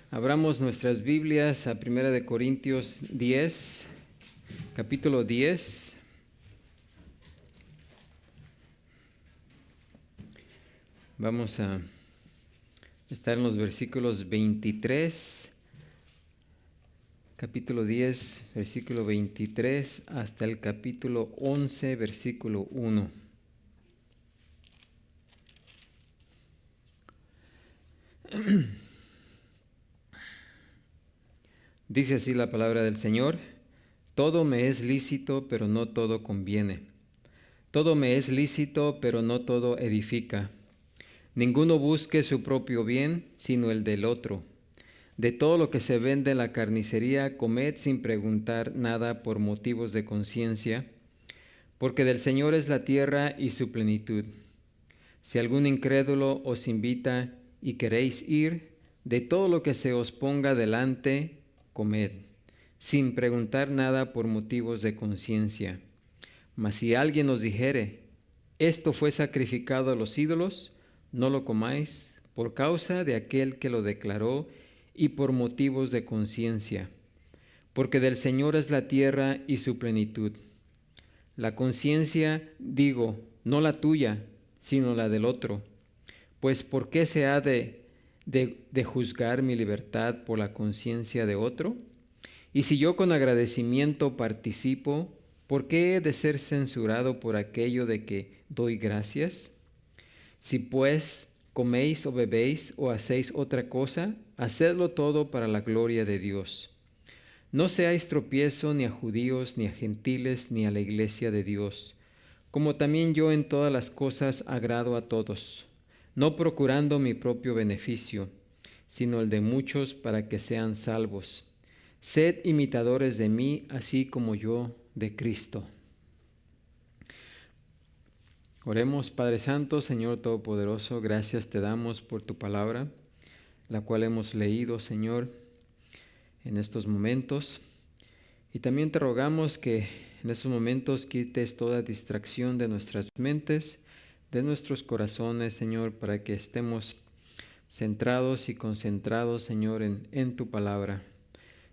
Abramos nuestras Biblias a Primera de Corintios 10, capítulo 10. Vamos a estar en los versículos 23, capítulo 10, versículo 23, hasta el capítulo 11, versículo 1. Dice así la palabra del Señor: todo me es lícito, pero no todo conviene. Todo me es lícito, pero no todo edifica. Ninguno busque su propio bien, sino el del otro. De todo lo que se vende en la carnicería, comed sin preguntar nada por motivos de conciencia, porque del Señor es la tierra y su plenitud. Si algún incrédulo os invita y queréis ir, de todo lo que se os ponga delante, comed, sin preguntar nada por motivos de conciencia. Mas si alguien os dijere, esto fue sacrificado a los ídolos, no lo comáis, por causa de aquel que lo declaró y por motivos de conciencia. Porque del Señor es la tierra y su plenitud. La conciencia, digo, no la tuya, sino la del otro. Pues ¿por qué se ha de juzgar mi libertad por la conciencia de otro? Y si yo con agradecimiento participo, ¿por qué he de ser censurado por aquello de que doy gracias? Si pues coméis o bebéis o hacéis otra cosa, hacedlo todo para la gloria de Dios. No seáis tropiezo ni a judíos, ni a gentiles, ni a la iglesia de Dios, como también yo en todas las cosas agrado a todos, no procurando mi propio beneficio, sino el de muchos para que sean salvos. Sed imitadores de mí, así como yo de Cristo. Oremos. Padre Santo, Señor Todopoderoso, gracias te damos por tu palabra, la cual hemos leído, Señor, en estos momentos. Y también te rogamos que en estos momentos quites toda distracción de nuestras mentes, de nuestros corazones, Señor, para que estemos centrados y concentrados, Señor, en tu palabra.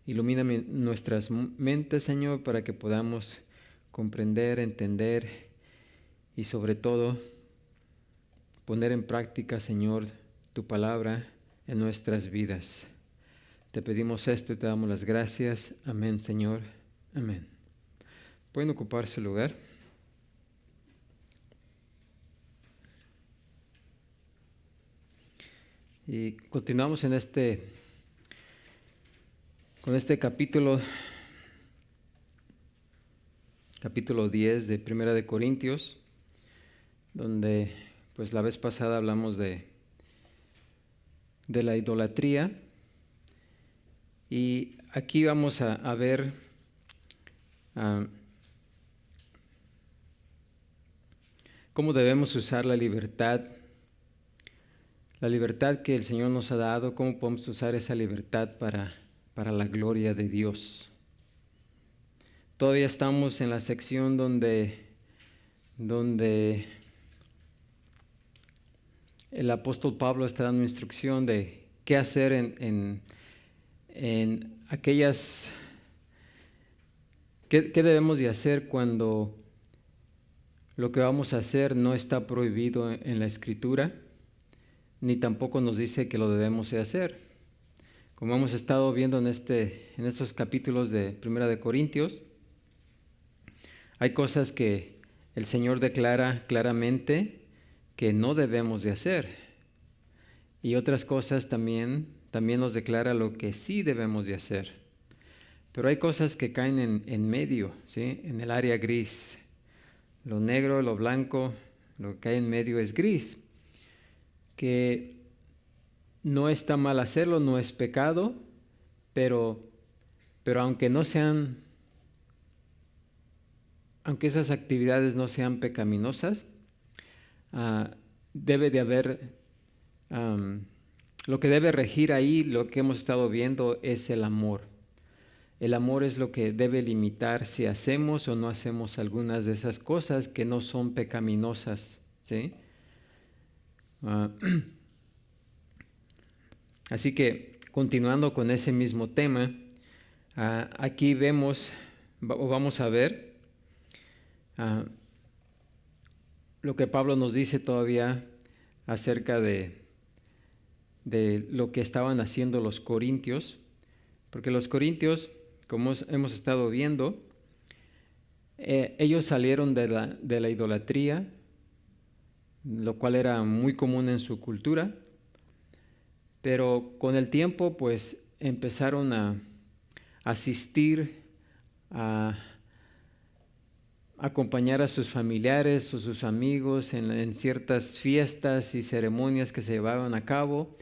Ilumina nuestras mentes, Señor, para que podamos comprender, entender y sobre todo poner en práctica, Señor, tu palabra en nuestras vidas. Te pedimos esto y te damos las gracias. Amén, Señor. Amén. ¿Pueden ocupar su lugar? Y continuamos con este capítulo 10 de Primera de Corintios, donde pues la vez pasada hablamos de la idolatría, y aquí vamos a ver cómo debemos usar la libertad que el Señor nos ha dado, cómo podemos usar esa libertad para la gloria de Dios. Todavía estamos en la sección donde el apóstol Pablo está dando instrucción de qué hacer en aquellas, qué debemos de hacer cuando lo que vamos a hacer no está prohibido en la Escritura, ni tampoco nos dice que lo debemos de hacer. Como hemos estado viendo en estos capítulos de Primera de Corintios, hay cosas que el Señor declara claramente que no debemos de hacer, y otras cosas también nos declara lo que sí debemos de hacer. Pero hay cosas que caen en medio, ¿sí? En el área gris. Lo negro, lo blanco, lo que cae en medio es gris, que no está mal hacerlo, no es pecado, pero aunque esas actividades no sean pecaminosas, debe de haber, lo que debe regir ahí, lo que hemos estado viendo, es el amor. El amor es lo que debe limitar si hacemos o no hacemos algunas de esas cosas que no son pecaminosas, ¿sí? Así que continuando con ese mismo tema, aquí vamos a ver lo que Pablo nos dice todavía acerca de lo que estaban haciendo los corintios, porque los corintios, como hemos estado viendo, ellos salieron de la idolatría, lo cual era muy común en su cultura, pero con el tiempo pues empezaron a asistir, a acompañar a sus familiares o sus amigos en ciertas fiestas y ceremonias que se llevaban a cabo,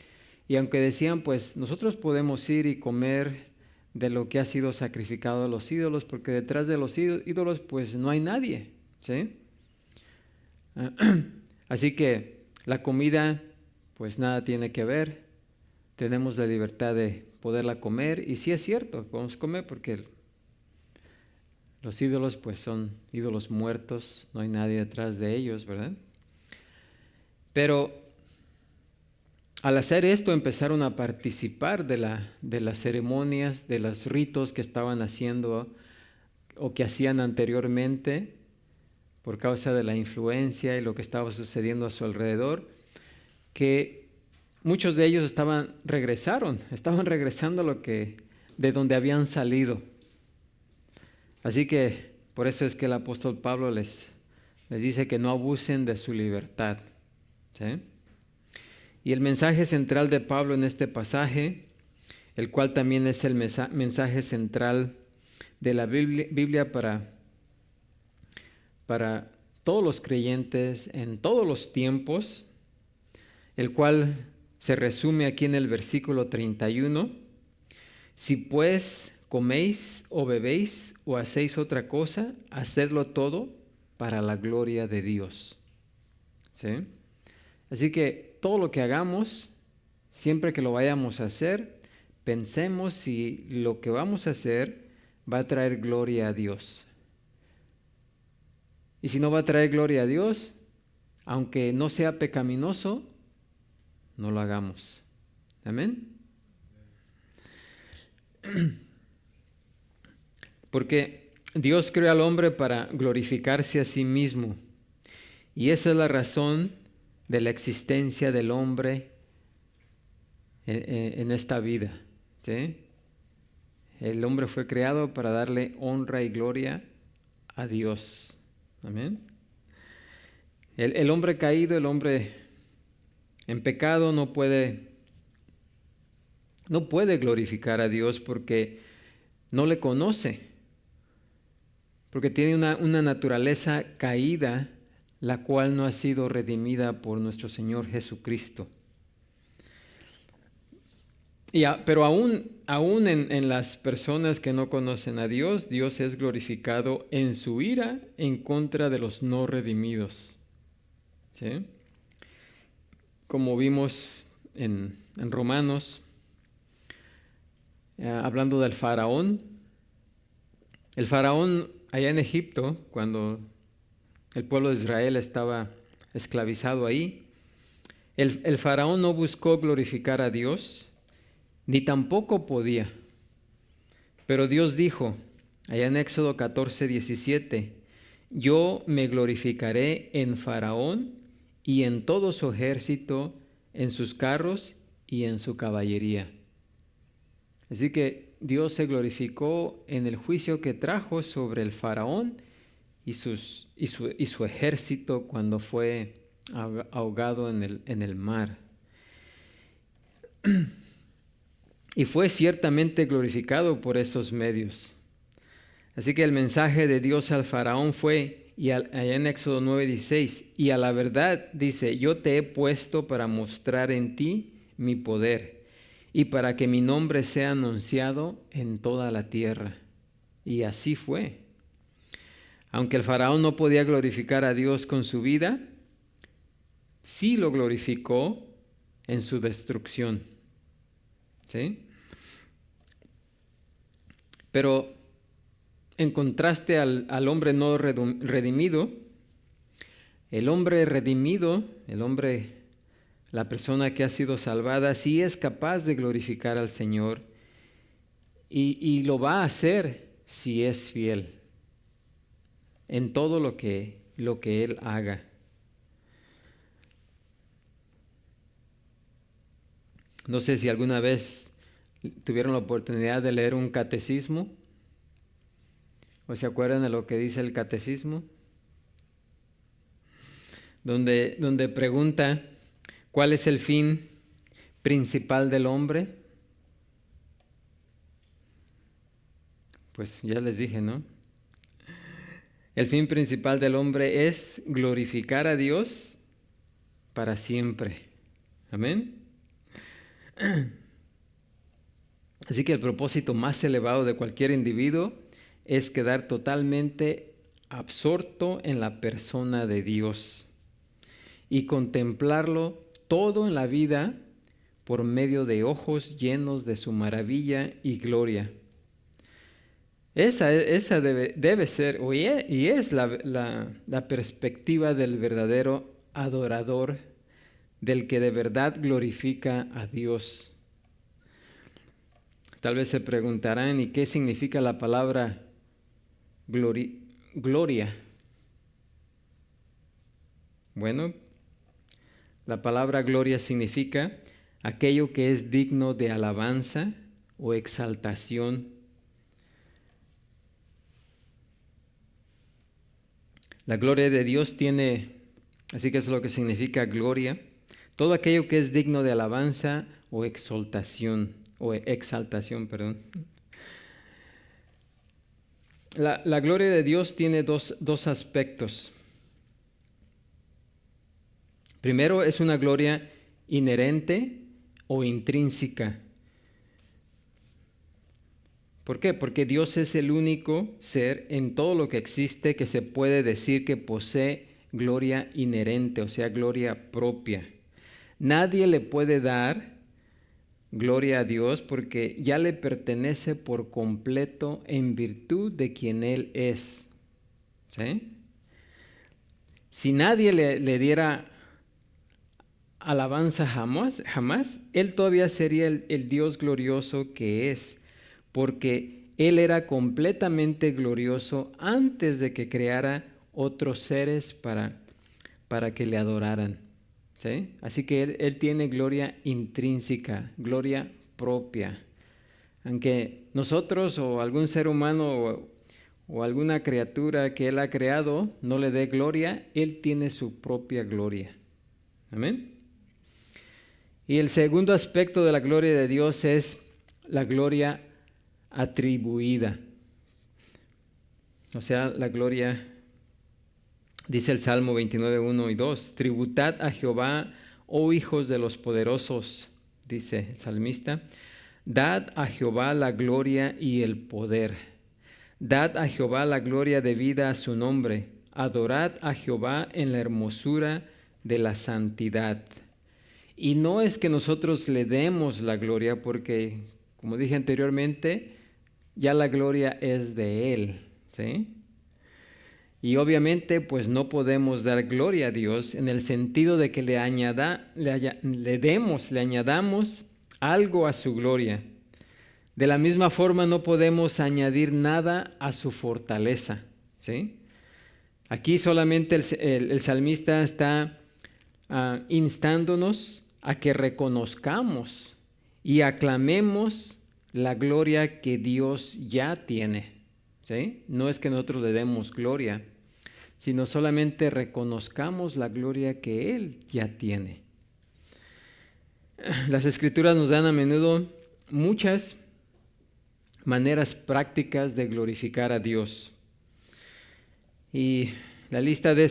y aunque decían pues nosotros podemos ir y comer de lo que ha sido sacrificado a los ídolos, porque detrás de los ídolos pues no hay nadie, ¿sí? Así que la comida pues nada tiene que ver, tenemos la libertad de poderla comer, y sí es cierto, podemos comer porque los ídolos pues son ídolos muertos, no hay nadie detrás de ellos, ¿verdad? Pero al hacer esto empezaron a participar de las ceremonias, de los ritos que estaban haciendo o que hacían anteriormente por causa de la influencia y lo que estaba sucediendo a su alrededor, que muchos de ellos estaban regresando de donde habían salido. Así que por eso es que el apóstol Pablo les dice que no abusen de su libertad, ¿sí? Y el mensaje central de Pablo en este pasaje, el cual también es el mensaje central de la Biblia para todos los creyentes en todos los tiempos, el cual se resume aquí en el versículo 31. Si pues coméis o bebéis o hacéis otra cosa, hacedlo todo para la gloria de Dios, ¿sí? Así que todo lo que hagamos, siempre que lo vayamos a hacer, pensemos si lo que vamos a hacer va a traer gloria a Dios. Y si no va a traer gloria a Dios, aunque no sea pecaminoso, no lo hagamos. Amén. Porque Dios creó al hombre para glorificarse a sí mismo. Y esa es la razón de la existencia del hombre en esta vida, ¿sí? El hombre fue creado para darle honra y gloria a Dios. Amén. El hombre caído, el hombre en pecado no puede glorificar a Dios porque no le conoce, porque tiene una naturaleza caída, la cual no ha sido redimida por nuestro Señor Jesucristo. Pero aún en las personas que no conocen a Dios, Dios es glorificado en su ira en contra de los no redimidos, ¿sí? Como vimos en Romanos, hablando del faraón. El faraón allá en Egipto, cuando el pueblo de Israel estaba esclavizado ahí, el faraón no buscó glorificar a Dios, ni tampoco podía. Pero Dios dijo, allá en Éxodo 14:17, yo me glorificaré en Faraón y en todo su ejército, en sus carros y en su caballería. Así que Dios se glorificó en el juicio que trajo sobre el Faraón y su ejército cuando fue ahogado en el mar. Y fue ciertamente glorificado por esos medios. Así que el mensaje de Dios al faraón fue, allá en Éxodo 9:16, y a la verdad dice, yo te he puesto para mostrar en ti mi poder y para que mi nombre sea anunciado en toda la tierra. Y así fue. Aunque el faraón no podía glorificar a Dios con su vida, sí lo glorificó en su destrucción. ¿Sí? Pero en contraste al hombre no redimido, el hombre redimido, el hombre la persona que ha sido salvada, sí es capaz de glorificar al Señor y lo va a hacer si es fiel en todo lo que Él haga. No sé si alguna vez tuvieron la oportunidad de leer un catecismo o se acuerdan de lo que dice el catecismo, donde pregunta cuál es el fin principal del hombre. Pues ya les dije, ¿no? El fin principal del hombre es glorificar a Dios para siempre. Amén. Así que el propósito más elevado de cualquier individuo es quedar totalmente absorto en la persona de Dios y contemplarlo todo en la vida por medio de ojos llenos de su maravilla y gloria. Esa debe ser y es la perspectiva del verdadero adorador, del que de verdad glorifica a Dios. Tal vez se preguntarán, ¿y qué significa la palabra gloria? Bueno, la palabra gloria significa aquello que es digno de alabanza o exaltación. La gloria de Dios así que eso es lo que significa gloria, todo aquello que es digno de alabanza o exaltación, perdón. La gloria de Dios tiene dos aspectos. Primero, es una gloria inherente o intrínseca. ¿Por qué? Porque Dios es el único ser en todo lo que existe que se puede decir que posee gloria inherente, o sea, gloria propia. Nadie le puede dar gloria a Dios porque ya le pertenece por completo en virtud de quien Él es. ¿Sí? Si nadie le diera alabanza jamás, Él todavía sería el Dios glorioso que es, porque Él era completamente glorioso antes de que creara otros seres para que le adoraran. ¿Sí? Así que él tiene gloria intrínseca, gloria propia. Aunque nosotros o algún ser humano o alguna criatura que Él ha creado no le dé gloria, Él tiene su propia gloria. Amén. Y el segundo aspecto de la gloria de Dios es la gloria atribuida. O sea, la gloria, dice el Salmo 29, 1 y 2, tributad a Jehová, oh hijos de los poderosos, dice el salmista, dad a Jehová la gloria y el poder. Dad a Jehová la gloria debida a su nombre. Adorad a Jehová en la hermosura de la santidad. Y no es que nosotros le demos la gloria porque, como dije anteriormente, ya la gloria es de Él, ¿sí? Y obviamente pues no podemos dar gloria a Dios en el sentido de que le añadamos algo a su gloria. De la misma forma no podemos añadir nada a su fortaleza, ¿sí? Aquí solamente el salmista está instándonos a que reconozcamos y aclamemos la gloria que Dios ya tiene, ¿sí? No es que nosotros le demos gloria, sino solamente reconozcamos la gloria que Él ya tiene. Las Escrituras nos dan a menudo muchas maneras prácticas de glorificar a Dios. Y la lista de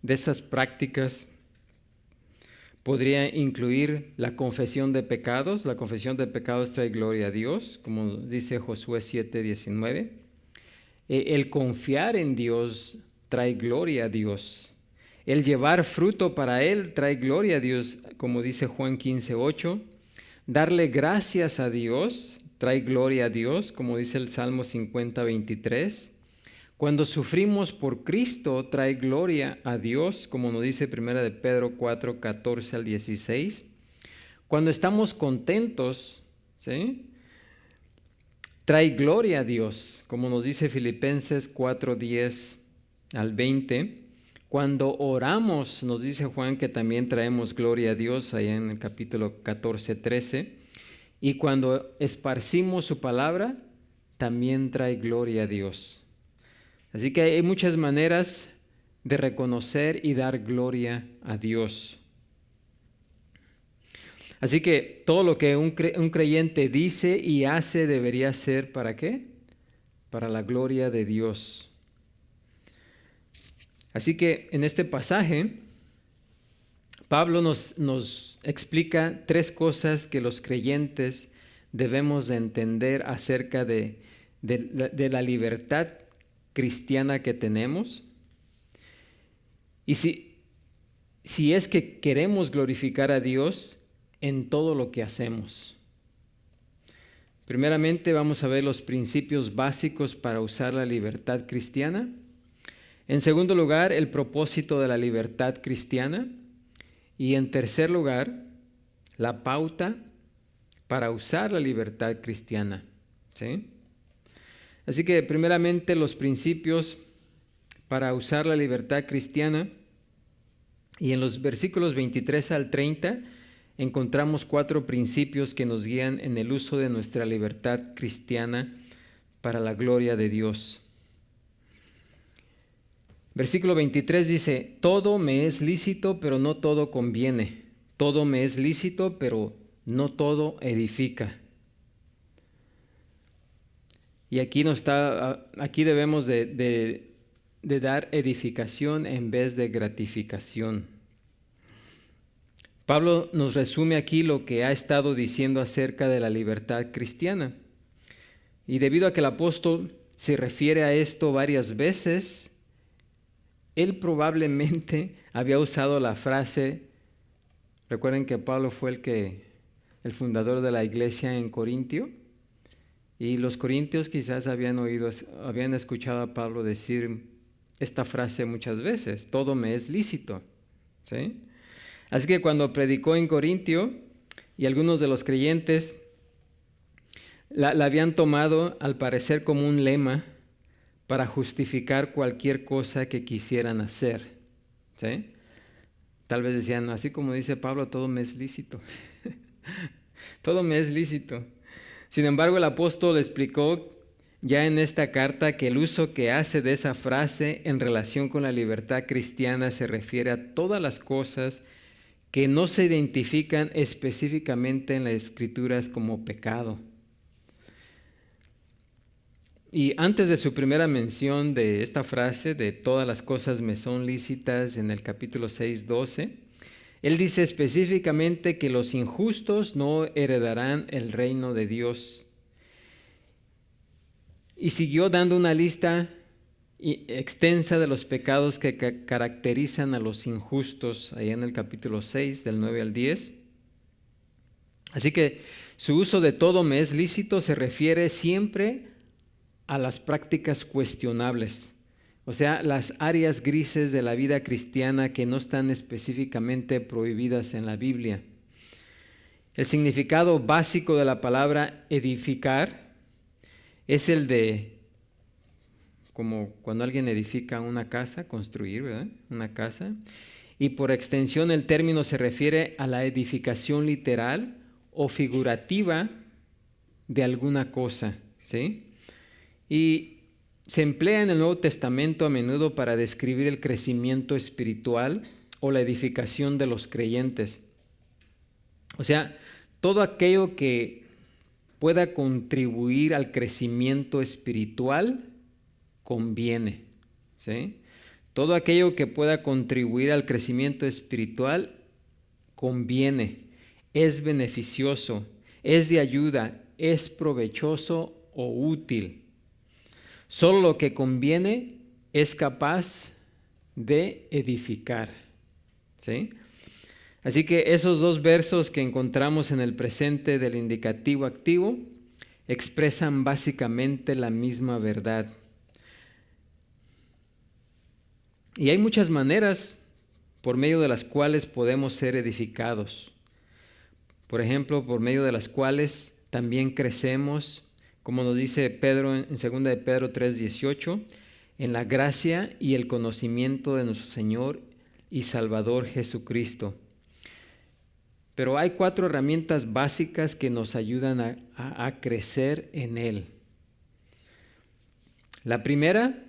esas prácticas podría incluir la confesión de pecados. La confesión de pecados trae gloria a Dios, como dice Josué 7:19. El confiar en Dios trae gloria a Dios. El llevar fruto para Él trae gloria a Dios, como dice Juan 15:8. Darle gracias a Dios trae gloria a Dios, como dice el Salmo 50:23. Cuando sufrimos por Cristo trae gloria a Dios, como nos dice 1 de Pedro 4, 14 al 16. Cuando estamos contentos, ¿sí?, trae gloria a Dios, como nos dice Filipenses 4, 10 al 20. Cuando oramos, nos dice Juan que también traemos gloria a Dios, allá en el capítulo 14, 13. Y cuando esparcimos su palabra, también trae gloria a Dios. Así que hay muchas maneras de reconocer y dar gloria a Dios. Así que todo lo que un creyente dice y hace debería ser, ¿para qué? Para la gloria de Dios. Así que en este pasaje, Pablo nos explica 3 cosas que los creyentes debemos de entender acerca de la libertad cristiana que tenemos. Y si es que queremos glorificar a Dios en todo lo que hacemos. Primeramente vamos a ver los principios básicos para usar la libertad cristiana. En segundo lugar, el propósito de la libertad cristiana. Y en tercer lugar, la pauta para usar la libertad cristiana. ¿Sí? Así que primeramente los principios para usar la libertad cristiana. Y en los versículos 23 al 30 encontramos 4 principios que nos guían en el uso de nuestra libertad cristiana para la gloria de Dios. Versículo 23 dice: todo me es lícito, pero no todo conviene. Todo me es lícito, pero no todo edifica. Y aquí debemos de dar edificación en vez de gratificación. Pablo nos resume aquí lo que ha estado diciendo acerca de la libertad cristiana. Y debido a que el apóstol se refiere a esto varias veces, él probablemente había usado la frase. Recuerden que Pablo fue el fundador de la iglesia en Corintio, y los corintios quizás habían escuchado a Pablo decir esta frase muchas veces: todo me es lícito. ¿Sí? Así que cuando predicó en Corintio, y algunos de los creyentes la habían tomado al parecer como un lema para justificar cualquier cosa que quisieran hacer. ¿Sí? Tal vez decían, así como dice Pablo, todo me es lícito. Todo me es lícito. Sin embargo, el apóstol explicó ya en esta carta que el uso que hace de esa frase en relación con la libertad cristiana se refiere a todas las cosas que no se identifican específicamente en las Escrituras como pecado. Y antes de su primera mención de esta frase, de todas las cosas me son lícitas, en el capítulo 6, 12, él dice específicamente que los injustos no heredarán el reino de Dios. Y siguió dando una lista extensa de los pecados que caracterizan a los injustos, ahí en el capítulo 6, del 9 al 10. Así que su uso de todo me es lícito se refiere siempre a las prácticas cuestionables, o sea, las áreas grises de la vida cristiana que no están específicamente prohibidas en la Biblia. El significado básico de la palabra edificar es el de, como cuando alguien edifica una casa, construir, ¿verdad? Una casa. Y por extensión el término se refiere a la edificación literal o figurativa de alguna cosa, ¿sí? Y se emplea en el Nuevo Testamento a menudo para describir el crecimiento espiritual o la edificación de los creyentes. O sea, todo aquello que pueda contribuir al crecimiento espiritual conviene, ¿sí? Todo aquello que pueda contribuir al crecimiento espiritual conviene, es beneficioso, es de ayuda, es provechoso o útil. Solo lo que conviene es capaz de edificar. ¿Sí? Así que esos 2 versos que encontramos en el presente del indicativo activo expresan básicamente la misma verdad. Y hay muchas maneras por medio de las cuales podemos ser edificados. Por ejemplo, por medio de las cuales también crecemos, como nos dice Pedro en 2 de Pedro 3:18, en la gracia y el conocimiento de nuestro Señor y Salvador Jesucristo. Pero hay 4 herramientas básicas que nos ayudan a crecer en Él. La primera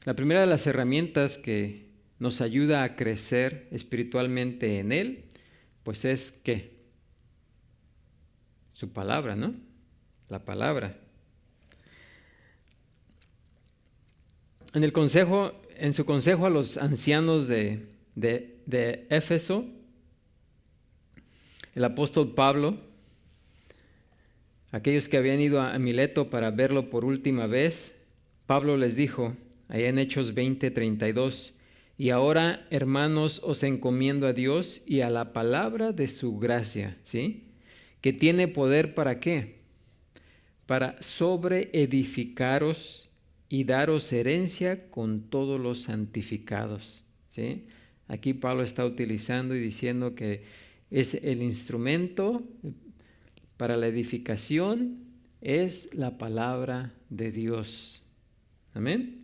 de las herramientas que nos ayuda a crecer espiritualmente en Él, pues es ¿qué? Su palabra, ¿no? La palabra. En su consejo a los ancianos de Éfeso, el apóstol Pablo, aquellos que habían ido a Mileto para verlo por última vez, Pablo les dijo, allá en Hechos 20:32, y ahora, hermanos, os encomiendo a Dios y a la palabra de su gracia, ¿sí? Que tiene poder ¿para qué? Para sobreedificaros y daros herencia con todos los santificados, ¿sí? Aquí Pablo está utilizando y diciendo que es el instrumento para la edificación, es la palabra de Dios. Amén.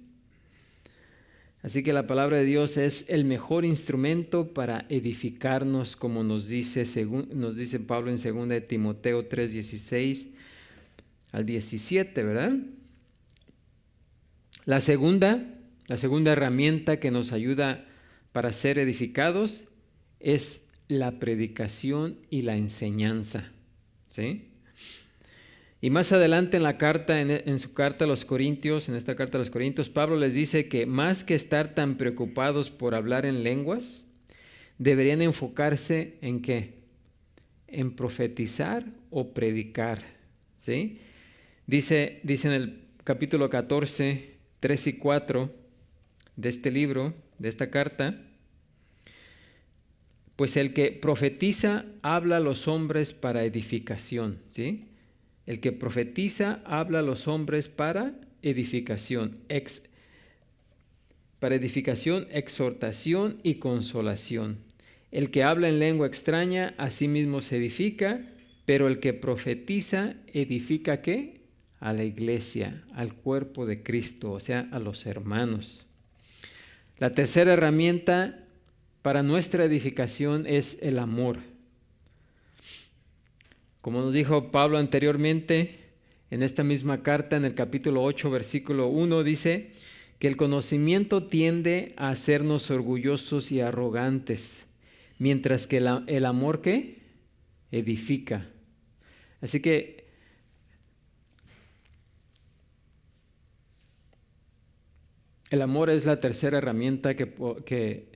Así que la palabra de Dios es el mejor instrumento para edificarnos, como nos dice Pablo en 2 de Timoteo 3:16 al 17, ¿verdad? La segunda herramienta que nos ayuda para ser edificados es la predicación y la enseñanza, ¿sí? Y más adelante en la carta, en su carta a los Corintios, en esta carta a los Corintios, Pablo les dice que más que estar tan preocupados por hablar en lenguas, deberían enfocarse ¿en qué? En profetizar o predicar, ¿sí? Dice en el capítulo 14, 3 y 4 de este libro, de esta carta, pues el que profetiza habla a los hombres para edificación, ¿sí? El que profetiza habla a los hombres para edificación, exhortación y consolación. El que habla en lengua extraña a sí mismo se edifica, pero el que profetiza edifica ¿qué? A la iglesia, al cuerpo de Cristo, o sea, a los hermanos. La tercera herramienta para nuestra edificación es el amor. Como nos dijo Pablo anteriormente, en esta misma carta, en el capítulo 8, versículo 1, dice que el conocimiento tiende a hacernos orgullosos y arrogantes, mientras que el amor, ¿qué? Edifica. Así que el amor es la tercera herramienta que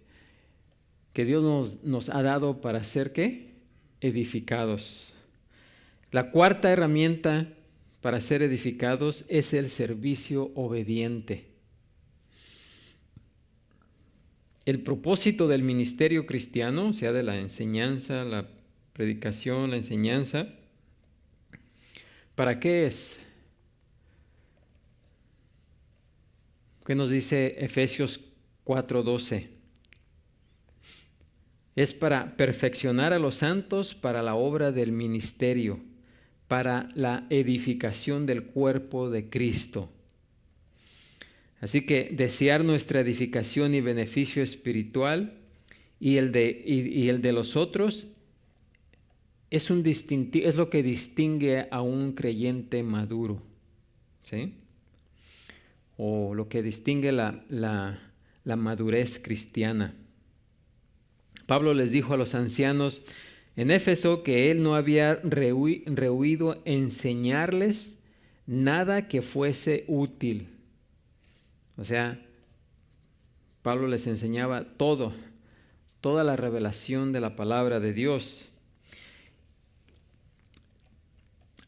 Dios nos ha dado para ser, ¿qué? Edificados. La cuarta herramienta para ser edificados es el servicio obediente. El propósito del ministerio cristiano, o sea, de la enseñanza, la predicación, la enseñanza, ¿para qué es? ¿Qué nos dice Efesios 4:12? Es para perfeccionar a los santos para la obra del ministerio, para la edificación del cuerpo de Cristo. Así que desear nuestra edificación y beneficio espiritual y el de los otros es lo que distingue a un creyente maduro, ¿sí? O lo que distingue la madurez cristiana. Pablo les dijo a los ancianos en Éfeso que él no había rehuido enseñarles nada que fuese útil. O sea, Pablo les enseñaba toda la revelación de la palabra de Dios.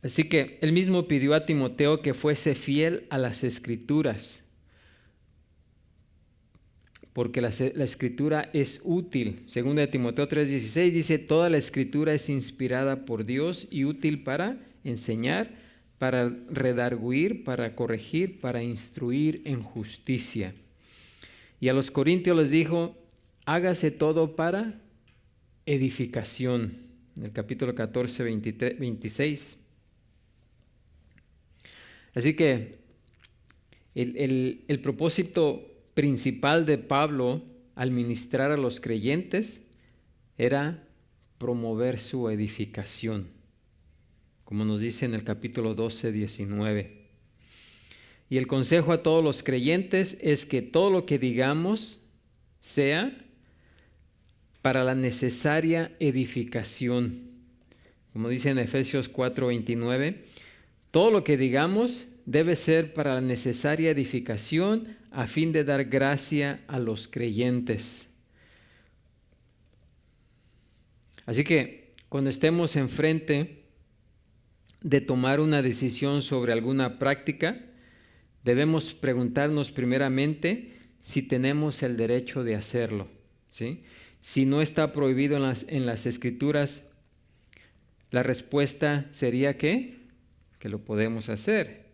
Así que él mismo pidió a Timoteo que fuese fiel a las Escrituras, porque la Escritura es útil. Según de Timoteo 3:16 dice, toda la Escritura es inspirada por Dios y útil para enseñar, para redarguir, para corregir, para instruir en justicia. Y a los corintios les dijo, hágase todo para edificación. En el capítulo 14, 23, 26. Así que el propósito principal de Pablo al ministrar a los creyentes era promover su edificación, como nos dice en el capítulo 12, 19. Y el consejo a todos los creyentes es que todo lo que digamos sea para la necesaria edificación. Como dice en Efesios 4, 29, todo lo que digamos debe ser para la necesaria edificación a fin de dar gracia a los creyentes. Así que cuando estemos enfrente de tomar una decisión sobre alguna práctica, debemos preguntarnos primeramente si tenemos el derecho de hacerlo, ¿sí? Si no está prohibido en las Escrituras, la respuesta sería que lo podemos hacer.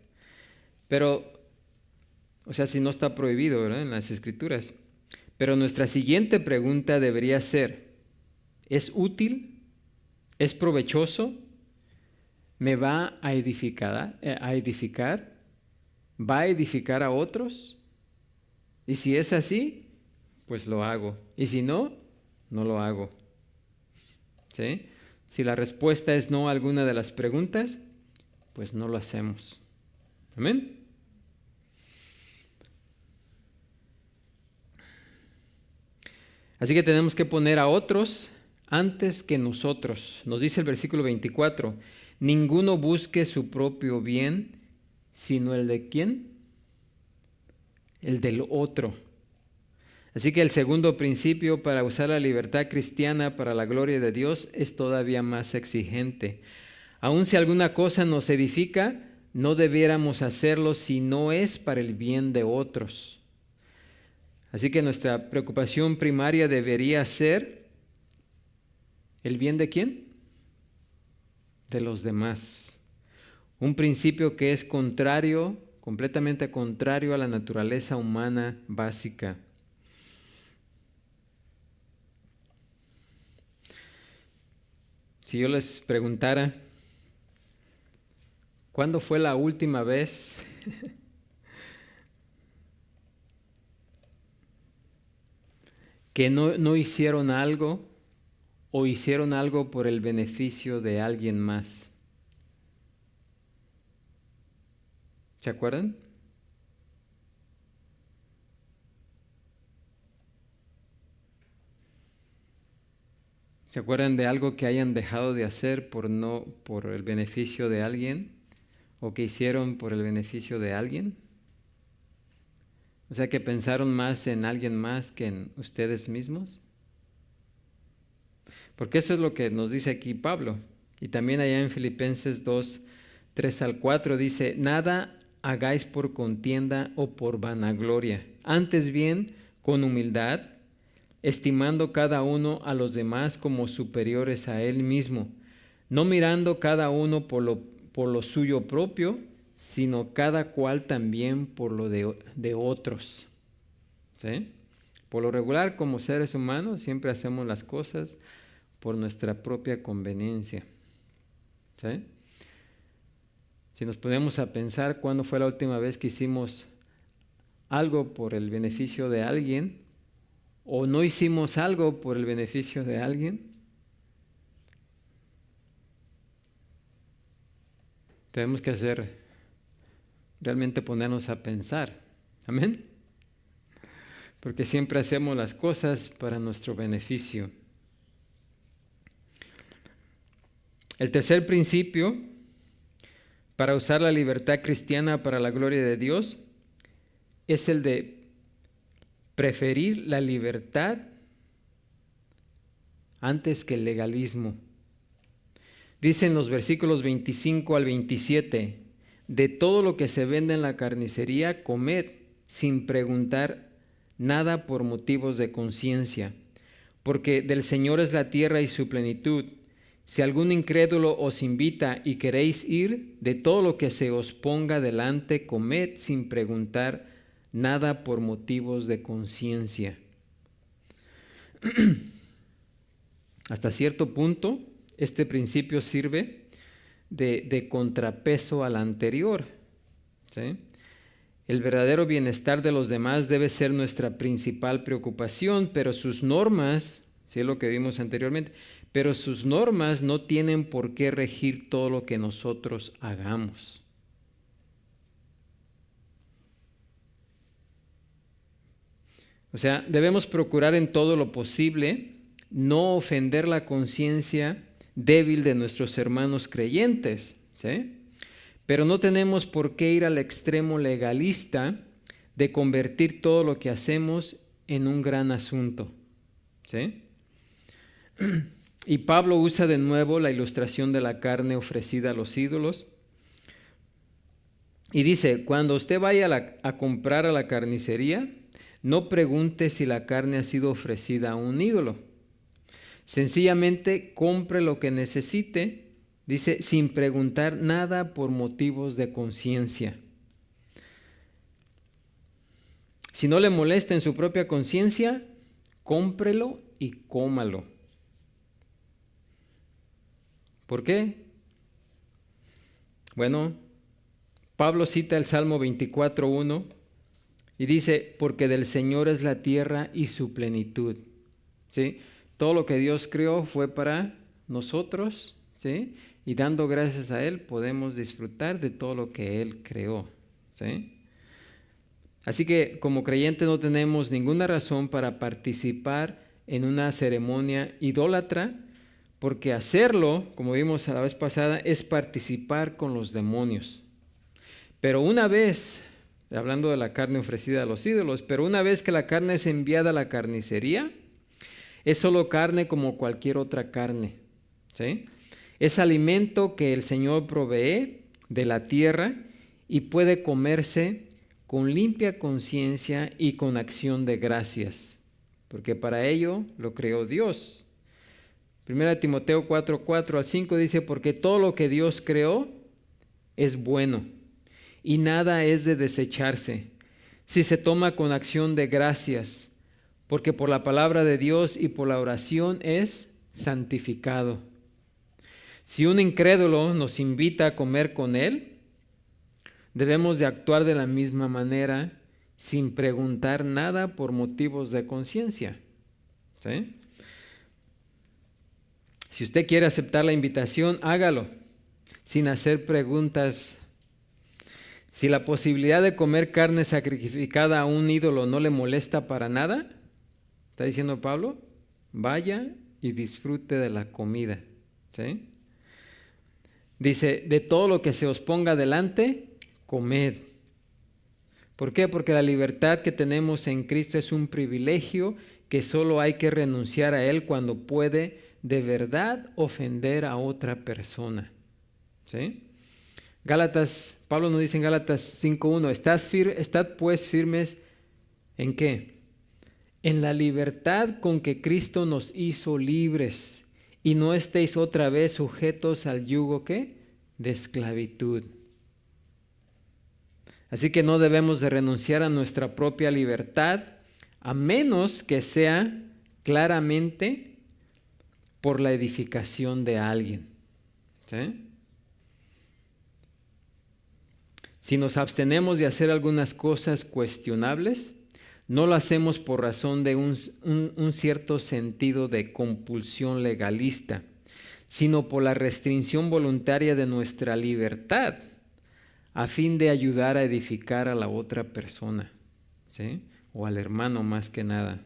Pero, si no está prohibido, ¿verdad?, en las Escrituras. Pero nuestra siguiente pregunta debería ser, ¿es útil? ¿Es provechoso? ¿Me va a edificar? ¿Va a edificar a otros? Y si es así, pues lo hago. Y si no, no lo hago. ¿Sí? Si la respuesta es no a alguna de las preguntas, pues no lo hacemos. Amén. Así que tenemos que poner a otros antes que nosotros. Nos dice el versículo 24, ninguno busque su propio bien, sino el de ¿quién? El del otro. Así que el segundo principio para usar la libertad cristiana para la gloria de Dios es todavía más exigente. Aun si alguna cosa nos edifica, no debiéramos hacerlo si no es para el bien de otros. Así que nuestra preocupación primaria debería ser ¿el bien de quién? De los demás. Un principio que es completamente contrario a la naturaleza humana básica. Si yo les preguntara, ¿cuándo fue la última vez que no hicieron algo o hicieron algo por el beneficio de alguien más? ¿Se acuerdan? ¿Se acuerdan de algo que hayan dejado de hacer por el beneficio de alguien o que hicieron por el beneficio de alguien? O sea, que pensaron más en alguien más que en ustedes mismos. Porque eso es lo que nos dice aquí Pablo. Y también allá en Filipenses 2, 3 al 4 dice, nada hagáis por contienda o por vanagloria, antes bien con humildad, estimando cada uno a los demás como superiores a él mismo, no mirando cada uno por lo suyo propio, sino cada cual también por lo de otros. ¿Sí? Por lo regular, como seres humanos, siempre hacemos las cosas por nuestra propia conveniencia. ¿Sí? Si nos ponemos a pensar cuándo fue la última vez que hicimos algo por el beneficio de alguien, o no hicimos algo por el beneficio de alguien, tenemos que realmente ponernos a pensar. Amén. Porque siempre hacemos las cosas para nuestro beneficio. El tercer principio para usar la libertad cristiana para la gloria de Dios es el de preferir la libertad antes que el legalismo. Dicen los versículos 25 al 27, de todo lo que se vende en la carnicería, comed sin preguntar nada por motivos de conciencia, porque del Señor es la tierra y su plenitud. Si algún incrédulo os invita y queréis ir, de todo lo que se os ponga delante, comed sin preguntar nada por motivos de conciencia. Hasta cierto punto, este principio sirve de contrapeso al anterior, ¿sí? El verdadero bienestar de los demás debe ser nuestra principal preocupación, pero sus normas, sí es lo que vimos anteriormente, pero sus normas no tienen por qué regir todo lo que nosotros hagamos. O sea, debemos procurar en todo lo posible no ofender la conciencia débil de nuestros hermanos creyentes, ¿sí? Pero no tenemos por qué ir al extremo legalista de convertir todo lo que hacemos en un gran asunto, ¿sí? Y Pablo usa de nuevo la ilustración de la carne ofrecida a los ídolos. Y dice, cuando usted vaya a comprar a la carnicería, no pregunte si la carne ha sido ofrecida a un ídolo. Sencillamente compre lo que necesite, dice, sin preguntar nada por motivos de conciencia. Si no le molesta en su propia conciencia, cómprelo y cómalo. ¿Por qué? Bueno, Pablo cita el Salmo 24:1 y dice, porque del Señor es la tierra y su plenitud, ¿sí? Todo lo que Dios creó fue para nosotros, ¿sí? Y dando gracias a Él podemos disfrutar de todo lo que Él creó, ¿sí? Así que como creyentes no tenemos ninguna razón para participar en una ceremonia idólatra, porque hacerlo, como vimos la vez pasada, es participar con los demonios. Pero una vez, hablando de la carne ofrecida a los ídolos, pero una vez que la carne es enviada a la carnicería, es solo carne como cualquier otra carne, ¿sí? Es alimento que el Señor provee de la tierra y puede comerse con limpia conciencia y con acción de gracias, porque para ello lo creó Dios. 1 Timoteo 4:4-5 dice, porque todo lo que Dios creó es bueno y nada es de desecharse si se toma con acción de gracias, porque por la palabra de Dios y por la oración es santificado. Si un incrédulo nos invita a comer con él, debemos de actuar de la misma manera sin preguntar nada por motivos de conciencia, ¿sí? Si usted quiere aceptar la invitación, hágalo sin hacer preguntas. Si la posibilidad de comer carne sacrificada a un ídolo no le molesta para nada, está diciendo Pablo, vaya y disfrute de la comida, ¿sí? Dice, de todo lo que se os ponga delante, comed. ¿Por qué? Porque la libertad que tenemos en Cristo es un privilegio que solo hay que renunciar a Él cuando puede de verdad ofender a otra persona, ¿sí? Pablo nos dice en Gálatas 5:1, estad pues firmes ¿en qué? En la libertad con que Cristo nos hizo libres, y no estéis otra vez sujetos al yugo ¿qué? De esclavitud. Así que no debemos de renunciar a nuestra propia libertad, a menos que sea claramente por la edificación de alguien, ¿sí? Si nos abstenemos de hacer algunas cosas cuestionables, no lo hacemos por razón de un cierto sentido de compulsión legalista, sino por la restricción voluntaria de nuestra libertad, a fin de ayudar a edificar a la otra persona, ¿sí? O al hermano más que nada.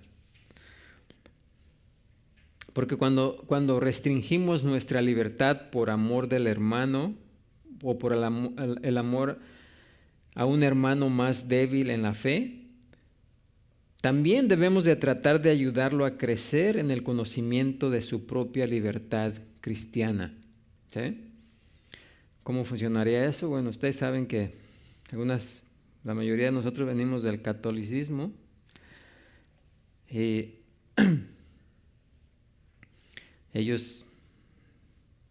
Porque cuando restringimos nuestra libertad por amor del hermano o por el amor a un hermano más débil en la fe, también debemos de tratar de ayudarlo a crecer en el conocimiento de su propia libertad cristiana, ¿sí? ¿Cómo funcionaría eso? Bueno, ustedes saben que la mayoría de nosotros venimos del catolicismo y ellos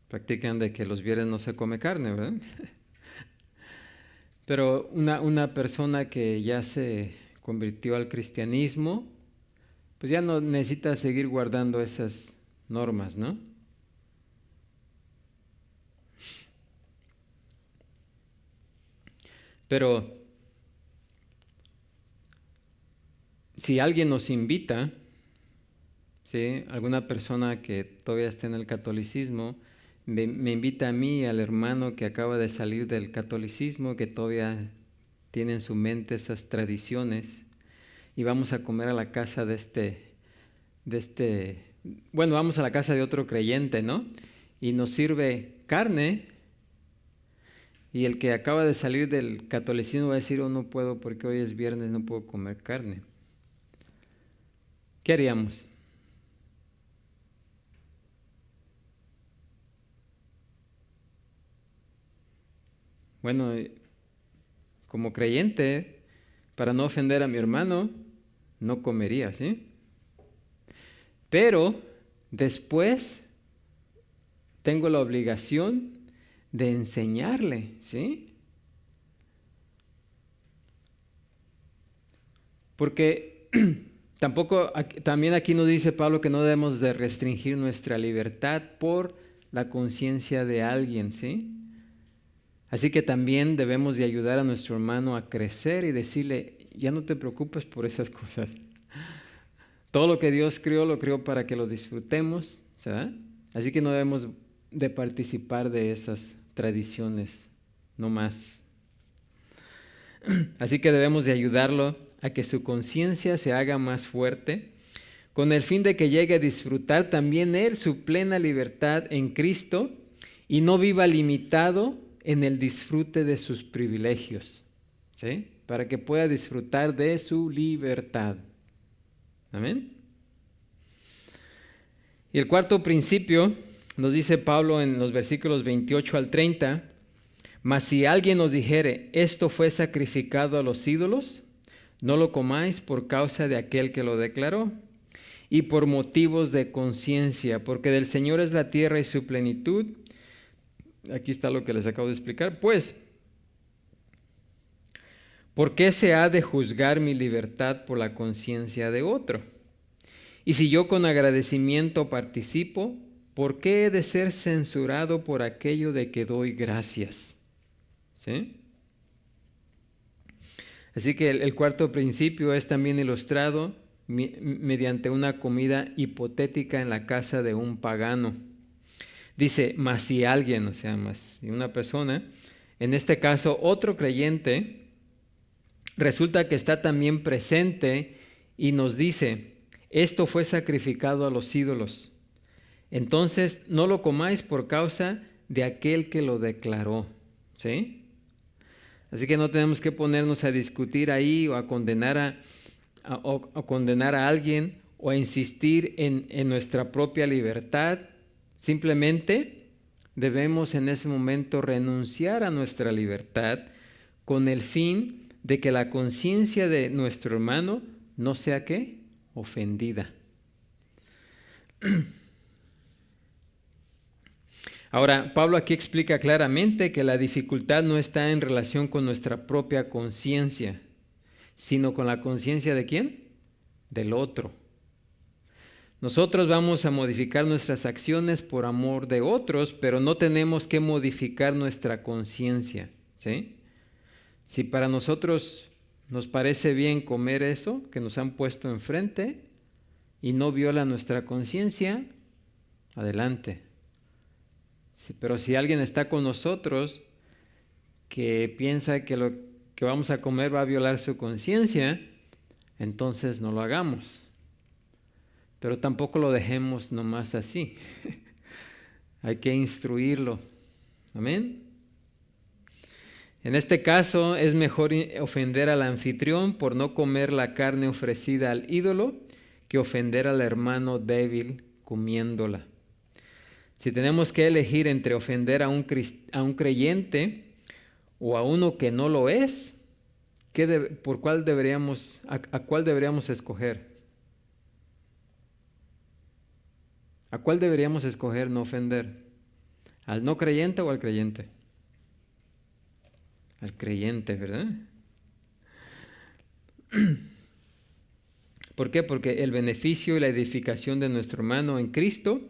practican de que los viernes no se come carne, ¿verdad? Pero una persona que ya se convirtió al cristianismo, pues ya no necesita seguir guardando esas normas, ¿no? Pero si alguien nos invita, ¿sí? Alguna persona que todavía está en el catolicismo, me invita a mí, al hermano que acaba de salir del catolicismo, que todavía tiene en su mente esas tradiciones, y vamos a comer a la casa bueno, vamos a la casa de otro creyente, ¿no? Y nos sirve carne, y el que acaba de salir del catolicismo va a decir, oh, no puedo porque hoy es viernes, no puedo comer carne. ¿Qué haríamos? Bueno, como creyente, para no ofender a mi hermano, no comería, ¿sí? Pero después tengo la obligación de enseñarle, ¿sí? Porque también aquí nos dice Pablo que no debemos de restringir nuestra libertad por la conciencia de alguien, ¿sí? Así que también debemos de ayudar a nuestro hermano a crecer y decirle, ya no te preocupes por esas cosas. Todo lo que Dios creó, lo creó para que lo disfrutemos, ¿verdad? Así que no debemos de participar de esas tradiciones, no más. Así que debemos de ayudarlo a que su conciencia se haga más fuerte, con el fin de que llegue a disfrutar también él su plena libertad en Cristo y no viva limitado en el disfrute de sus privilegios, ¿sí? Para que pueda disfrutar de su libertad. Amén. Y el cuarto principio nos dice Pablo en los versículos 28 al 30, mas si alguien os dijere, esto fue sacrificado a los ídolos, no lo comáis por causa de aquel que lo declaró, y por motivos de conciencia, porque del Señor es la tierra y su plenitud. Aquí está lo que les acabo de explicar. Pues, ¿por qué se ha de juzgar mi libertad por la conciencia de otro? Y si yo con agradecimiento participo, ¿por qué he de ser censurado por aquello de que doy gracias? ¿Sí? Así que el cuarto principio es también ilustrado mediante una comida hipotética en la casa de un pagano. Dice, mas si alguien, o sea, mas si una persona, en este caso otro creyente, resulta que está también presente y nos dice, esto fue sacrificado a los ídolos. Entonces no lo comáis por causa de aquel que lo declaró, ¿sí? Así que no tenemos que ponernos a discutir ahí o a condenar a alguien o a insistir en nuestra propia libertad. Simplemente debemos en ese momento renunciar a nuestra libertad con el fin de que la conciencia de nuestro hermano no sea ¿qué? Ofendida. Ahora, Pablo aquí explica claramente que la dificultad no está en relación con nuestra propia conciencia, sino con la conciencia ¿de quién? Del otro. Nosotros vamos a modificar nuestras acciones por amor de otros, pero no tenemos que modificar nuestra conciencia, ¿sí? Si para nosotros nos parece bien comer eso que nos han puesto enfrente y no viola nuestra conciencia, adelante. Pero si alguien está con nosotros que piensa que lo que vamos a comer va a violar su conciencia, entonces no lo hagamos. Pero tampoco lo dejemos nomás así. Hay que instruirlo. Amén. En este caso es mejor ofender al anfitrión por no comer la carne ofrecida al ídolo que ofender al hermano débil comiéndola. Si tenemos que elegir entre ofender a un creyente o a uno que no lo es, ¿a cuál deberíamos escoger? ¿A cuál deberíamos escoger no ofender? ¿Al no creyente o al creyente? Al creyente, ¿verdad? ¿Por qué? Porque el beneficio y la edificación de nuestro hermano en Cristo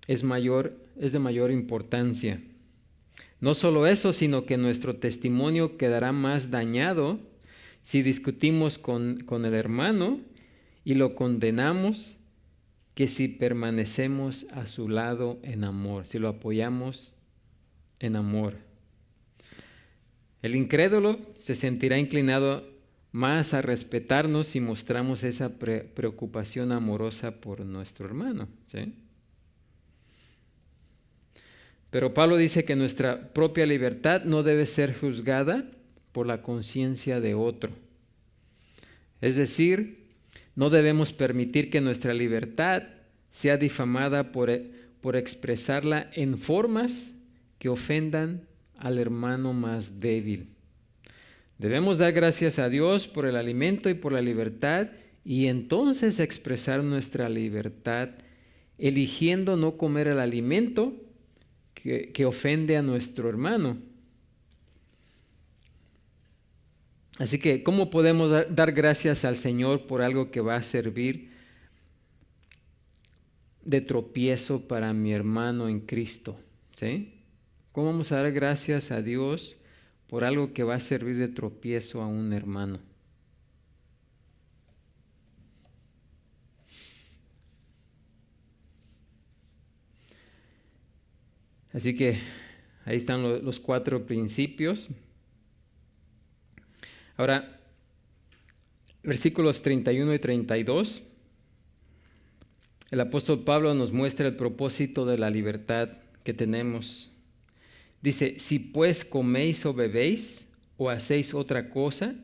es de mayor importancia. No solo eso, sino que nuestro testimonio quedará más dañado si discutimos con el hermano y lo condenamos que si permanecemos a su lado en amor, si lo apoyamos en amor. El incrédulo se sentirá inclinado más a respetarnos si mostramos esa preocupación amorosa por nuestro hermano, ¿sí? Pero Pablo dice que nuestra propia libertad no debe ser juzgada por la conciencia de otro. Es decir, no debemos permitir que nuestra libertad sea difamada por expresarla en formas que ofendan al hermano más débil. Debemos dar gracias a Dios por el alimento y por la libertad y entonces expresar nuestra libertad eligiendo no comer el alimento que ofende a nuestro hermano. Así que, ¿cómo podemos dar gracias al Señor por algo que va a servir de tropiezo para mi hermano en Cristo? ¿Sí? ¿Cómo vamos a dar gracias a Dios por algo que va a servir de tropiezo a un hermano? Así que ahí están los 4 principios. Ahora, versículos 31 y 32, el apóstol Pablo nos muestra el propósito de la libertad que tenemos. Dice, si pues coméis o bebéis o hacéis otra cosa,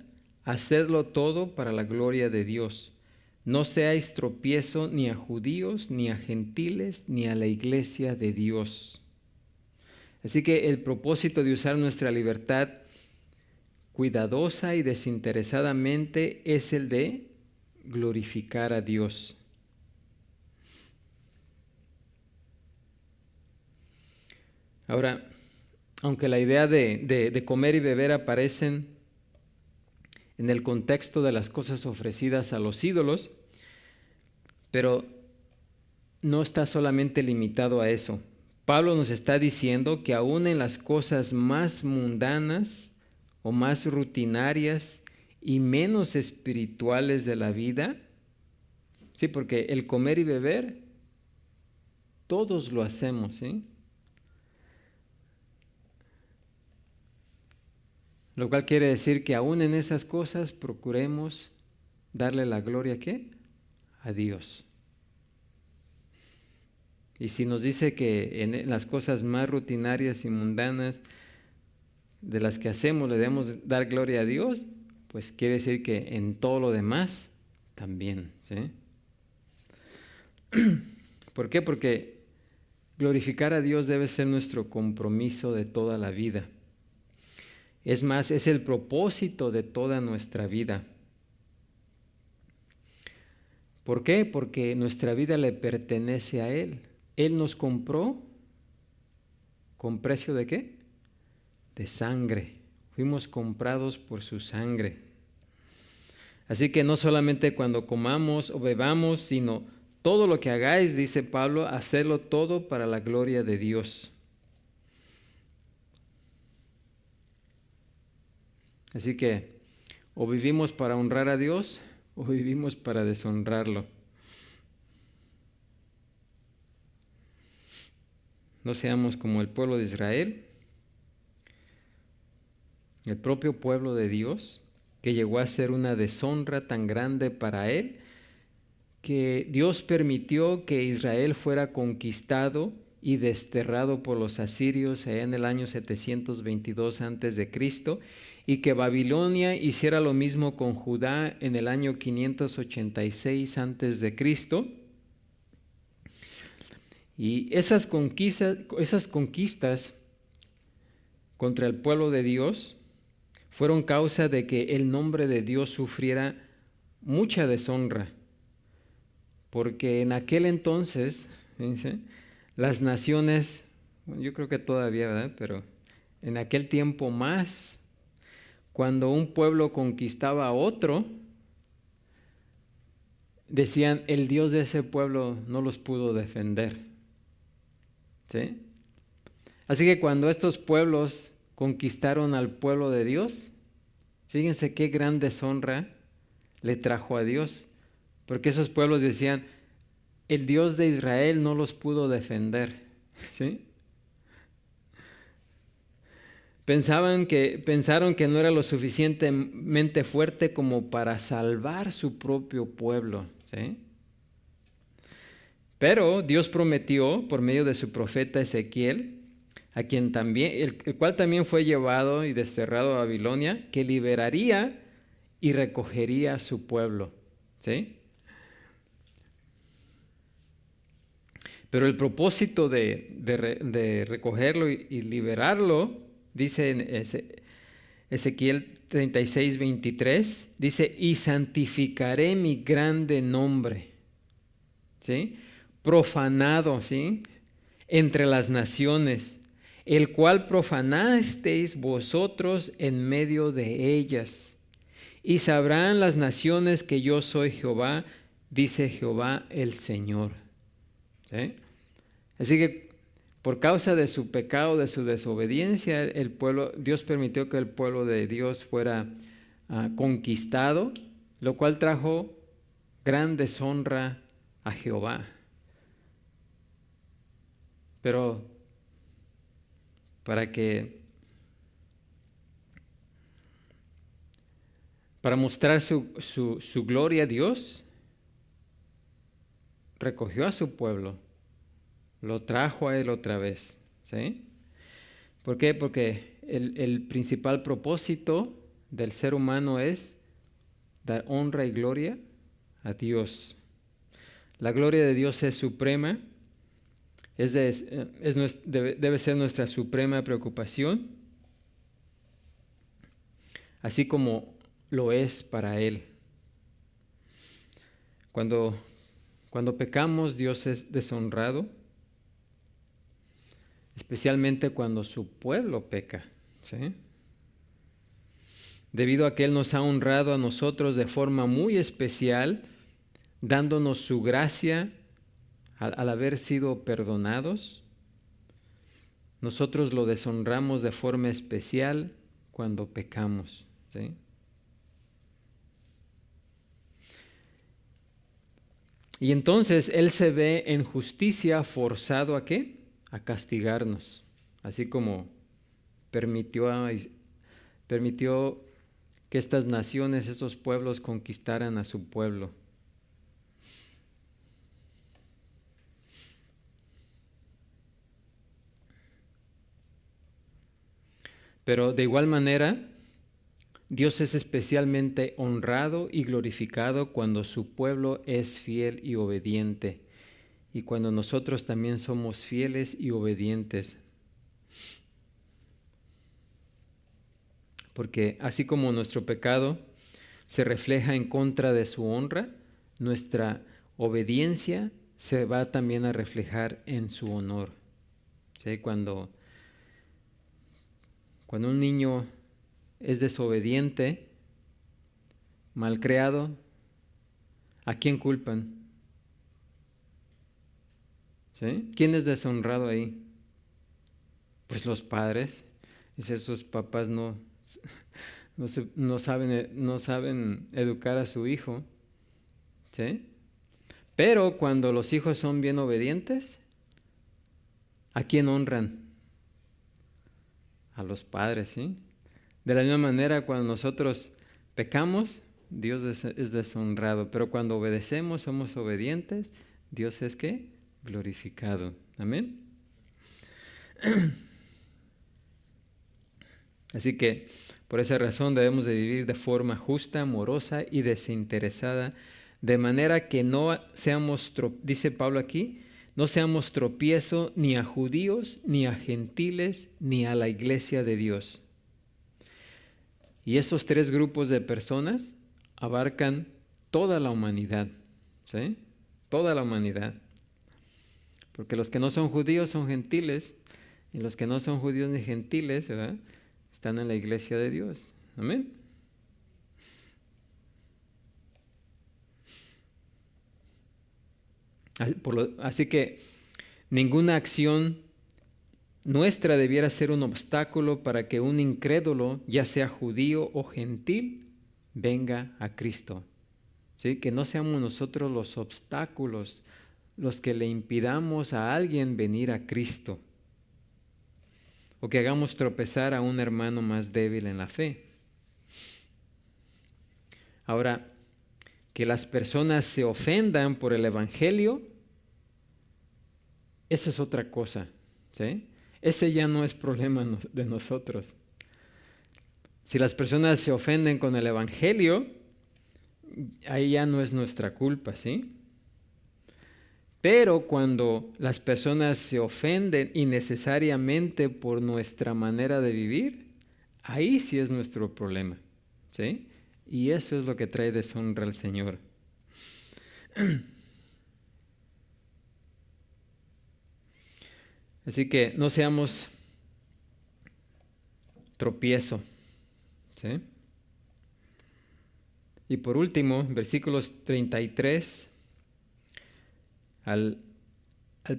hacedlo todo para la gloria de Dios. No seáis tropiezo ni a judíos, ni a gentiles, ni a la iglesia de Dios. Así que el propósito de usar nuestra libertad cuidadosa y desinteresadamente es el de glorificar a Dios. Ahora, aunque la idea de comer y beber aparecen en el contexto de las cosas ofrecidas a los ídolos, pero no está solamente limitado a eso. Pablo nos está diciendo que aún en las cosas más mundanas o más rutinarias y menos espirituales de la vida, sí, porque el comer y beber, todos lo hacemos, ¿sí? Lo cual quiere decir que aún en esas cosas procuremos darle la gloria ¿a qué? A Dios. Y si nos dice que en las cosas más rutinarias y mundanas de las que hacemos le debemos dar gloria a Dios, pues quiere decir que en todo lo demás también, ¿sí? ¿Por qué? Porque glorificar a Dios debe ser nuestro compromiso de toda la vida. Es más, es el propósito de toda nuestra vida. ¿Por qué? Porque nuestra vida le pertenece a Él. Él nos compró ¿con precio de qué? De sangre. Fuimos comprados por su sangre. Así que no solamente cuando comamos o bebamos, sino todo lo que hagáis, dice Pablo, hacedlo todo para la gloria de Dios. Así que o vivimos para honrar a Dios o vivimos para deshonrarlo. No seamos como el pueblo de Israel, el propio pueblo de Dios, que llegó a ser una deshonra tan grande para él, que Dios permitió que Israel fuera conquistado y desterrado por los asirios allá en el año 722 a.C., y que Babilonia hiciera lo mismo con Judá en el año 586 a.C., y esas conquistas contra el pueblo de Dios fueron causa de que el nombre de Dios sufriera mucha deshonra, porque en aquel entonces, fíjense, las naciones, yo creo que todavía, ¿verdad? Pero en aquel tiempo más, cuando un pueblo conquistaba a otro, decían, el Dios de ese pueblo no los pudo defender. ¿Sí? Así que cuando estos pueblos conquistaron al pueblo de Dios, fíjense qué gran deshonra le trajo a Dios, porque esos pueblos decían, el Dios de Israel no los pudo defender. ¿Sí? Pensaron que no era lo suficientemente fuerte como para salvar su propio pueblo. ¿Sí? Pero Dios prometió por medio de su profeta Ezequiel, a quien también, el cual también fue llevado y desterrado a Babilonia, que liberaría y recogería a su pueblo. ¿Sí? Pero el propósito de recogerlo y liberarlo, dice en Ezequiel 36, 23, dice, y santificaré mi grande nombre, ¿sí? Profanado, ¿sí? Entre las naciones, el cual profanasteis vosotros en medio de ellas. Y sabrán las naciones que yo soy Jehová, dice Jehová el Señor. ¿Sí? Así que por causa de su pecado, de su desobediencia, Dios permitió que el pueblo de Dios fuera conquistado, lo cual trajo gran deshonra a Jehová. Pero para mostrar su gloria a Dios, recogió a su pueblo, lo trajo a él otra vez. ¿Sí? ¿Por qué? Porque el principal propósito del ser humano es dar honra y gloria a Dios. La gloria de Dios es suprema, debe ser nuestra suprema preocupación, así como lo es para Él. Cuando pecamos, Dios es deshonrado, especialmente cuando su pueblo peca. ¿Sí? Debido a que Él nos ha honrado a nosotros de forma muy especial, dándonos su gracia al haber sido perdonados, nosotros lo deshonramos de forma especial cuando pecamos. ¿Sí? Y entonces Él se ve en justicia forzado ¿a qué? A castigarnos, así como permitió que estas naciones, estos pueblos conquistaran a su pueblo. Pero de igual manera, Dios es especialmente honrado y glorificado cuando su pueblo es fiel y obediente, y cuando nosotros también somos fieles y obedientes. Porque así como nuestro pecado se refleja en contra de su honra, nuestra obediencia se va también a reflejar en su honor. ¿Sí? Cuando un niño es desobediente, malcriado, ¿a quién culpan? ¿Sí? ¿Quién es deshonrado ahí? Pues los padres. Dice, esos papás no saben educar a su hijo. ¿Sí? Pero cuando los hijos son bien obedientes, ¿a quién honran? A los padres, ¿sí? De la misma manera, cuando nosotros pecamos, Dios es deshonrado. Pero cuando obedecemos, somos obedientes, Dios es ¿qué? Glorificado. Amén. Así que por esa razón debemos de vivir de forma justa, amorosa y desinteresada, de manera que no seamos, dice Pablo aquí, no seamos tropiezo ni a judíos, ni a gentiles, ni a la iglesia de Dios. Y esos tres grupos de personas abarcan toda la humanidad, ¿sí? Toda la humanidad. Porque los que no son judíos son gentiles, y los que no son judíos ni gentiles, ¿verdad?, están en la iglesia de Dios. Amén. Así que ninguna acción nuestra debiera ser un obstáculo para que un incrédulo, ya sea judío o gentil, venga a Cristo. ¿Sí? Que no seamos nosotros los obstáculos, los que le impidamos a alguien venir a Cristo, o que hagamos tropezar a un hermano más débil en la fe. Ahora, que las personas se ofendan por el Evangelio, esa es otra cosa, ¿sí? Ese ya no es problema de nosotros. Si las personas se ofenden con el Evangelio, ahí ya no es nuestra culpa, ¿sí? Pero cuando las personas se ofenden innecesariamente por nuestra manera de vivir, ahí sí es nuestro problema, ¿sí? Y eso es lo que trae deshonra al Señor. Así que no seamos tropiezo, ¿sí? Y por último, versículos 33 al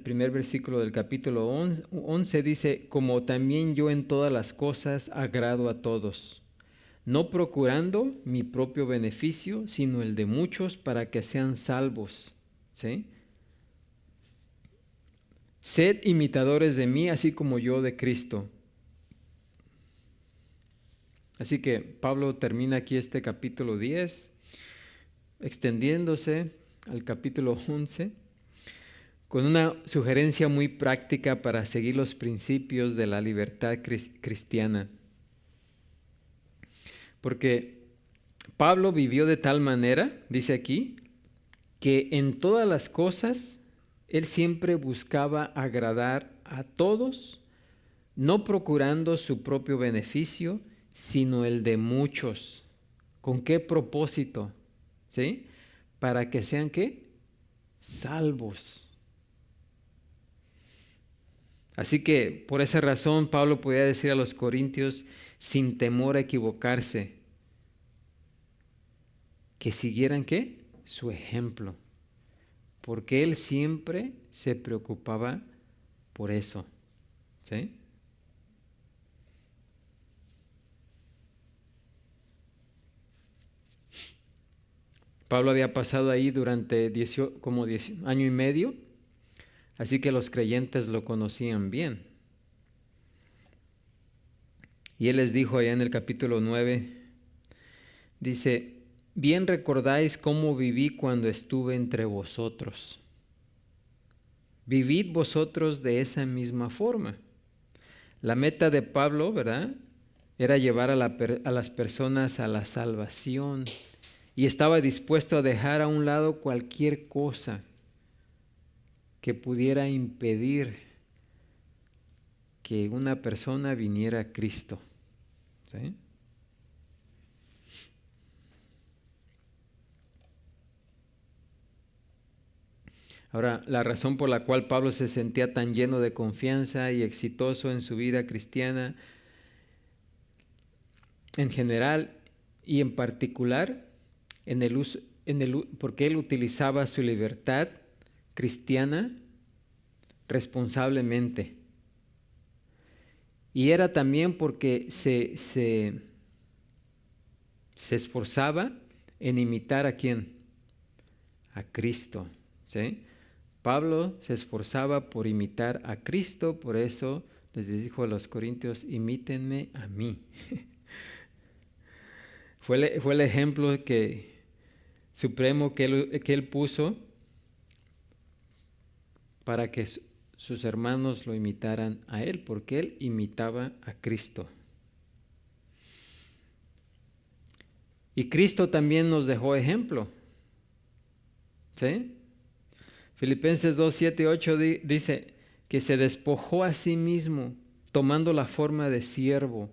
primer versículo del capítulo 11 dice: como también yo en todas las cosas agrado a todos, no procurando mi propio beneficio, sino el de muchos para que sean salvos, ¿sí? Sed imitadores de mí, así como yo de Cristo. Así que Pablo termina aquí este capítulo 10, extendiéndose al capítulo 11, con una sugerencia muy práctica para seguir los principios de la libertad cristiana. Porque Pablo vivió de tal manera, dice aquí, que en todas las cosas él siempre buscaba agradar a todos, no procurando su propio beneficio, sino el de muchos. ¿Con qué propósito? ¿Sí? Para que sean, ¿qué? Salvos. Así que por esa razón Pablo podía decir a los corintios, sin temor a equivocarse, que siguieran, ¿qué? Su ejemplo. Porque él siempre se preocupaba por eso, ¿sí? Pablo había pasado ahí durante como 10 año y medio, así que los creyentes lo conocían bien. Y él les dijo allá en el capítulo 9, dice: bien recordáis cómo viví cuando estuve entre vosotros. Vivid vosotros de esa misma forma. La meta de Pablo, ¿verdad?, era llevar a las personas a la salvación, y estaba dispuesto a dejar a un lado cualquier cosa que pudiera impedir que una persona viniera a Cristo, ¿sí? Ahora, la razón por la cual Pablo se sentía tan lleno de confianza y exitoso en su vida cristiana en general y en particular, porque él utilizaba su libertad cristiana responsablemente. Y era también porque se esforzaba en imitar ¿a quién? A Cristo, ¿sí? Pablo se esforzaba por imitar a Cristo, por eso les dijo a los corintios: imítenme a mí. Fue el ejemplo supremo que él puso para que sus hermanos lo imitaran a él, porque él imitaba a Cristo. Y Cristo también nos dejó ejemplo, ¿sí? Filipenses 2, 7 y 8 dice que se despojó a sí mismo, tomando la forma de siervo.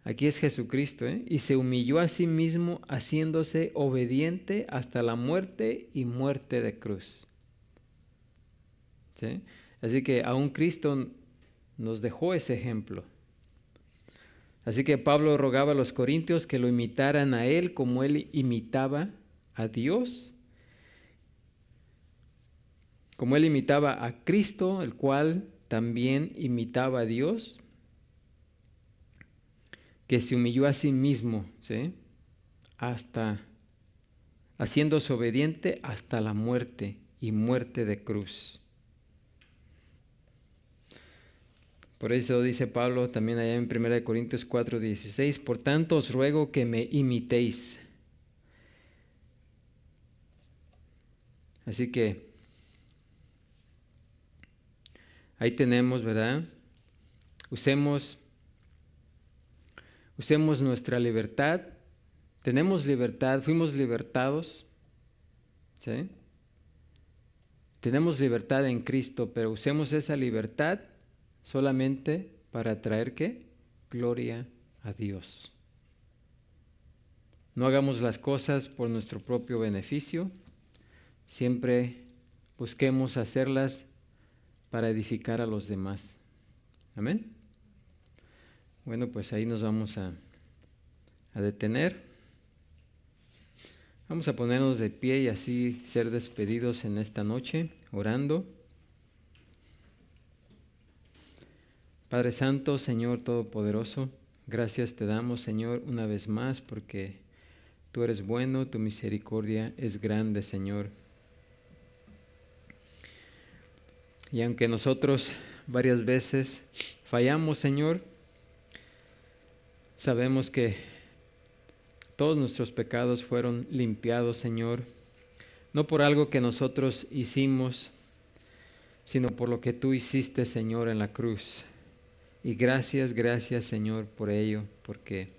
Aquí es Jesucristo, ¿eh? Y se humilló a sí mismo, haciéndose obediente hasta la muerte y muerte de cruz, ¿sí? Así que aún Cristo nos dejó ese ejemplo. Así que Pablo rogaba a los corintios que lo imitaran a él como él imitaba a Dios. como Él imitaba a Cristo, el cual también imitaba a Dios, que se humilló a sí mismo, ¿sí?, hasta haciéndose obediente hasta la muerte y muerte de cruz. Por eso dice Pablo también allá en 1 Corintios 4:16, por tanto os ruego que me imitéis. Así que ahí tenemos, ¿verdad? Usemos nuestra libertad. Tenemos libertad, fuimos libertados, ¿sí? Tenemos libertad en Cristo, pero usemos esa libertad solamente para traer ¿qué? Gloria a Dios. No hagamos las cosas por nuestro propio beneficio, siempre busquemos hacerlas para edificar a los demás. Amén. Bueno, pues ahí nos vamos a detener. Vamos a ponernos de pie y así ser despedidos en esta noche, orando. Padre Santo, Señor Todopoderoso, gracias te damos, Señor, una vez más, porque tú eres bueno, tu misericordia es grande, Señor. Y aunque nosotros varias veces fallamos, Señor, sabemos que todos nuestros pecados fueron limpiados, Señor, no por algo que nosotros hicimos, sino por lo que tú hiciste, Señor, en la cruz. Y gracias, Señor, por ello, porque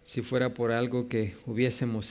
si fuera por algo que hubiésemos